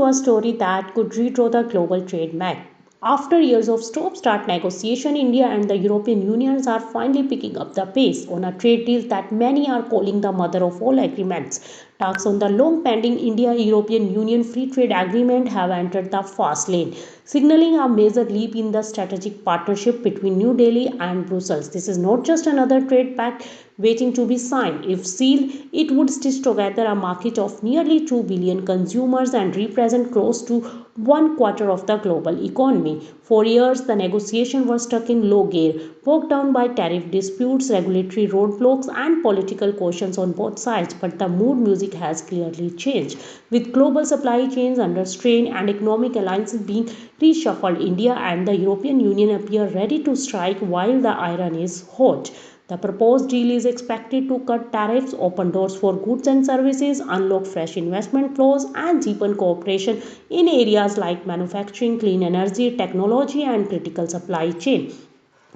to a story that could redraw the global trade map. After years of stop start negotiation, India and the European Union are finally picking up the pace on a trade deal that many are calling the mother of all agreements. Talks on the long pending India European Union Free Trade Agreement have entered the fast lane, signaling a major leap in the strategic partnership between New Delhi and Brussels. This is not just another trade pact waiting to be signed. If sealed, it would stitch together a market of nearly 2 billion consumers and represent close to one quarter of the global economy. For years, the negotiations were stuck in low gear, bogged down by tariff disputes, regulatory roadblocks, and political questions on both sides. But the mood music has clearly changed. With global supply chains under strain and economic alliances being reshuffled, India and the European Union appear ready to strike while the iron is hot. The proposed deal is expected to cut tariffs, open doors for goods and services, unlock fresh investment flows, and deepen cooperation in areas like manufacturing, clean energy, technology, and critical supply chain.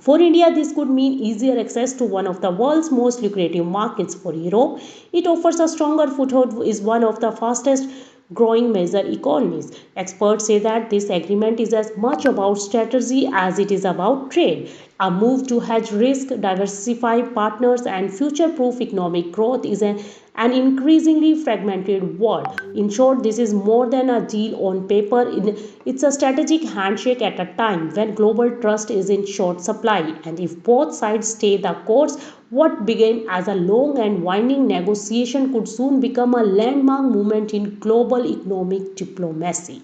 For India, this could mean easier access to one of the world's most lucrative markets. For Europe, it offers a stronger foothold, is one of the fastest growing major economies. Experts say that this agreement is as much about strategy as it is about trade. A move to hedge risk, diversify partners, and future proof economic growth is an increasingly fragmented world. In short, this is more than a deal on paper, it's a strategic handshake at a time when global trust is in short supply. And if both sides stay the course, what began as a long and winding negotiation could soon become a landmark moment in global economic diplomacy.